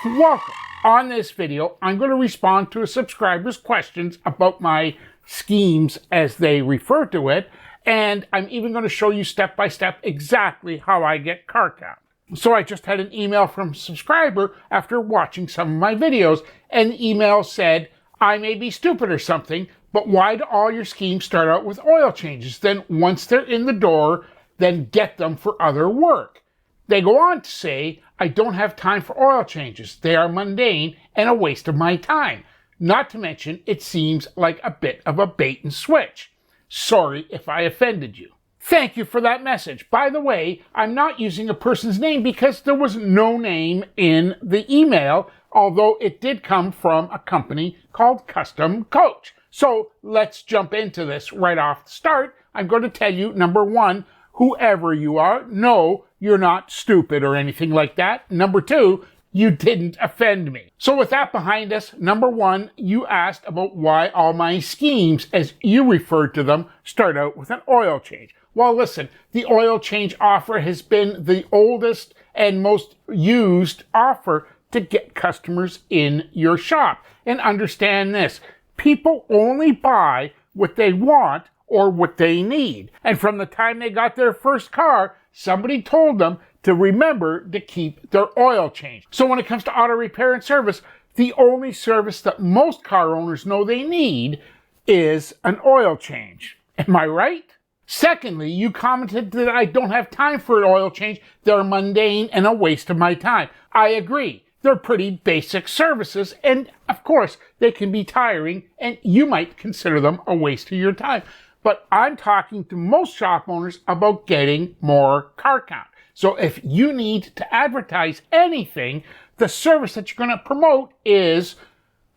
Welcome. On this video, I'm going to respond to a subscriber's questions about my schemes as they refer to it, and I'm even going to show you step by step exactly how I get car count. So I just had an email from a subscriber after watching some of my videos, and the email said, I may be stupid or something, but why do all your schemes start out with oil changes? Then once they're in the door, then get them for other work. They go on to say, I don't have time for oil changes. They are mundane and a waste of my time. Not to mention, it seems like a bit of a bait and switch. Sorry if I offended you. Thank you for that message. By the way, I'm not using a person's name because there was no name in the email, although it did come from a company called Custom Coach. So let's jump into this right off the start. I'm going to tell you, number one, whoever you are, no, you're not stupid or anything like that. Number two, you didn't offend me. So with that behind us, number one, you asked about why all my schemes, as you referred to them, start out with an oil change. Well, listen, the oil change offer has been the oldest and most used offer to get customers in your shop. And understand this, people only buy what they want or what they need. And from the time they got their first car, somebody told them to remember to keep their oil changed. So when it comes to auto repair and service, the only service that most car owners know they need is an oil change. Am I right? Secondly, you commented that I don't have time for an oil change. They're mundane and a waste of my time. I agree. They're pretty basic services, and of course, they can be tiring, and you might consider them a waste of your time. But I'm talking to most shop owners about getting more car count. So if you need to advertise anything, the service that you're going to promote is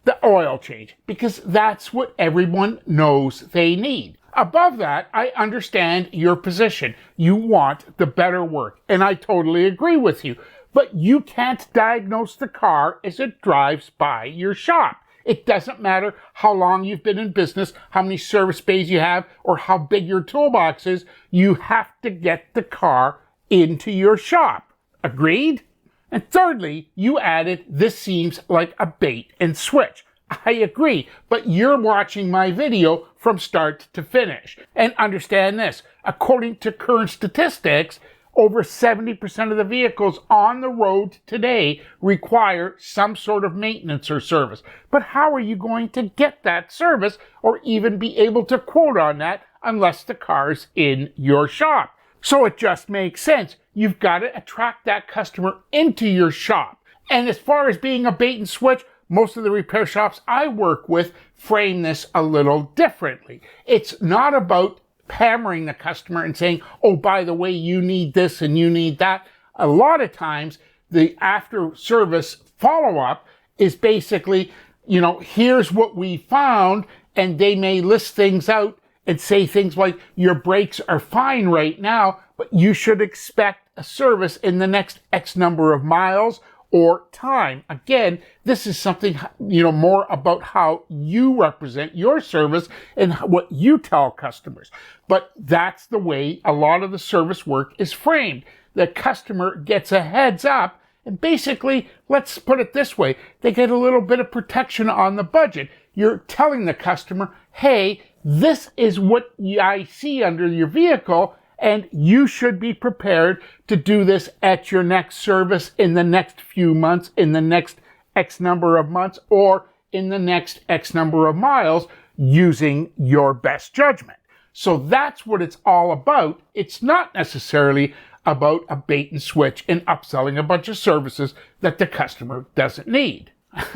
the oil change, because that's what everyone knows they need. Above that, I understand your position. You want the better work, and I totally agree with you. But you can't diagnose the car as it drives by your shop. It doesn't matter how long you've been in business, how many service bays you have, or how big your toolbox is. You have to get the car into your shop. Agreed? And thirdly, you added, this seems like a bait and switch. I agree, but you're watching my video from start to finish. And understand this, according to current statistics, over 70% of the vehicles on the road today require some sort of maintenance or service. But how are you going to get that service or even be able to quote on that unless the car's in your shop? So it just makes sense. You've got to attract that customer into your shop. And as far as being a bait and switch, most of the repair shops I work with frame this a little differently. It's not about hammering the customer and saying, oh, by the way, you need this and you need that. A lot of times, the after service follow-up is basically, here's what we found, and they may list things out and say things like, your brakes are fine right now, but you should expect a service in the next X number of miles or time. Again, this is something, more about how you represent your service and what you tell customers. But that's the way a lot of the service work is framed. The customer gets a heads up, and basically, let's put it this way, they get a little bit of protection on the budget. You're telling the customer, hey, this is what I see under your vehicle, and you should be prepared to do this at your next service in the next few months, in the next X number of months, or in the next X number of miles using your best judgment. So that's what it's all about. It's not necessarily about a bait and switch and upselling a bunch of services that the customer doesn't need.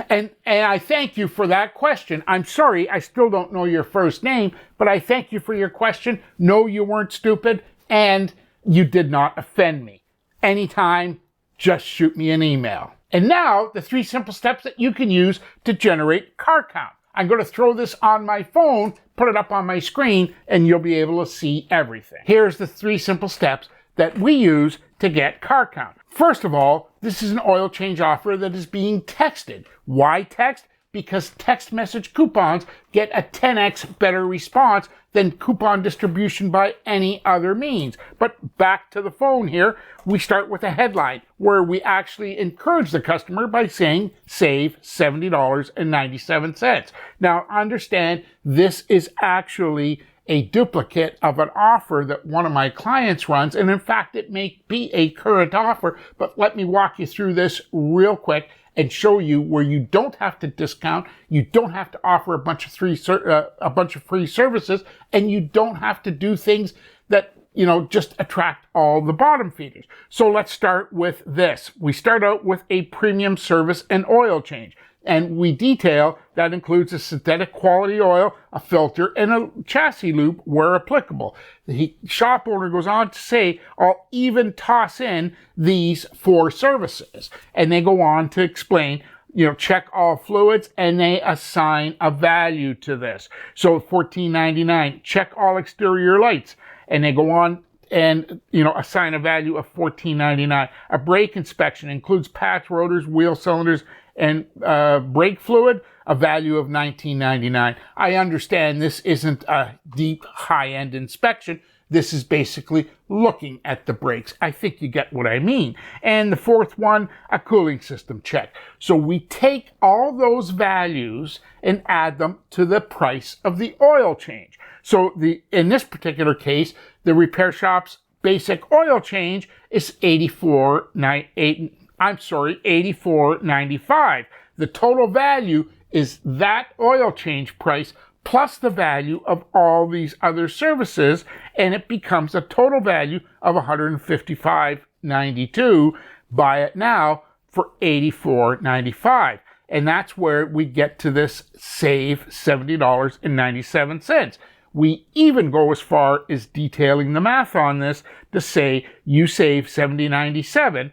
And I thank you for that question. I'm sorry, I still don't know your first name, but I thank you for your question. No, you weren't stupid, and you did not offend me. Anytime, just shoot me an email. And now, the 3 simple steps that you can use to generate car count. I'm going to throw this on my phone, put it up on my screen, and you'll be able to see everything. Here's the 3 simple steps that we use to get car count. First of all, this is an oil change offer that is being texted. Why text? because text message coupons get a 10x better response than coupon distribution by any other means. But back to the phone here, we start with a headline where we actually encourage the customer by saying save $70.97. Now understand, this is actually a duplicate of an offer that one of my clients runs, and in fact it may be a current offer, but let me walk you through this real quick and show you where you don't have to discount, you don't have to offer a bunch of free services, and you don't have to do things that, you know, just attract all the bottom feeders. So let's start with this. We start out with a premium service and oil change. And we detail that includes a synthetic quality oil, a filter, and a chassis lube where applicable. The shop owner goes on to say, I'll even toss in these 4 services. And they go on to explain, you know, check all fluids, and they assign a value to this. So $14.99, check all exterior lights. And they go on and, you know, assign a value of $14.99. A brake inspection includes patch rotors, wheel cylinders, and brake fluid, a value of $19.99. I understand this isn't a deep, high-end inspection. This is basically looking at the brakes. I think you get what I mean. And the 4th one, a cooling system check. So we take all those values and add them to the price of the oil change. So in this particular case, the repair shop's basic oil change is $84.95. The total value is that oil change price plus the value of all these other services, and it becomes a total value of $155.92. Buy it now for $84.95. And that's where we get to this save $70.97. We even go as far as detailing the math on this to say you save $70.97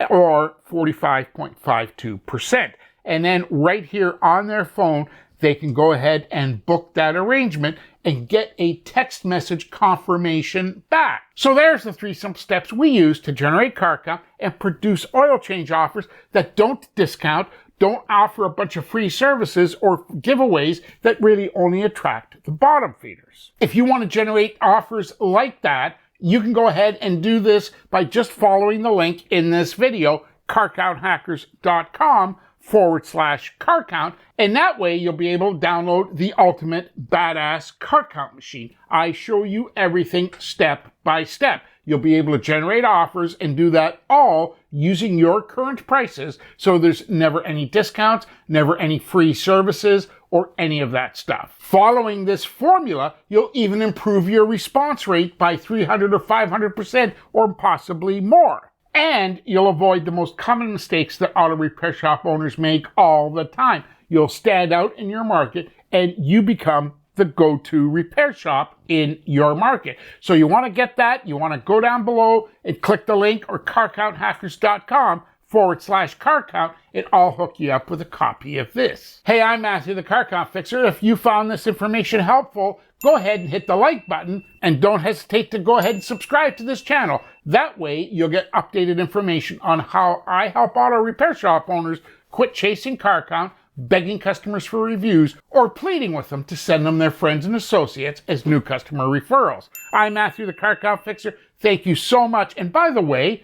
or 45.52%. And then right here on their phone, they can go ahead and book that arrangement and get a text message confirmation back. So there's the 3 simple steps we use to generate car count and produce oil change offers that don't discount, don't offer a bunch of free services or giveaways that really only attract the bottom feeders. If you want to generate offers like that, you can go ahead and do this by just following the link in this video, carcounthackers.com/car count, and that way you'll be able to download the ultimate badass car count machine. I show you everything step by step. You'll be able to generate offers and do that all using your current prices, so there's never any discounts, never any free services, or any of that stuff. Following this formula, you'll even improve your response rate by 300 or 500% or possibly more. And you'll avoid the most common mistakes that auto repair shop owners make all the time. You'll stand out in your market and you become the go-to repair shop in your market. So you want to get that, you want to go down below and click the link or carcounthackers.com/car count, and I'll hook you up with a copy of this. Hey, I'm Matthew, the Car Count Fixer. If you found this information helpful, go ahead and hit the like button, and don't hesitate to go ahead and subscribe to this channel. That way you'll get updated information on how I help auto repair shop owners quit chasing car count, begging customers for reviews, or pleading with them to send them their friends and associates as new customer referrals. I'm Matthew, the Car Count Fixer. Thank you so much. And by the way,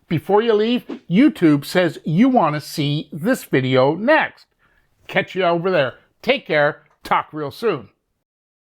before you leave, YouTube says you want to see this video next. Catch you over there. Take care. Talk real soon.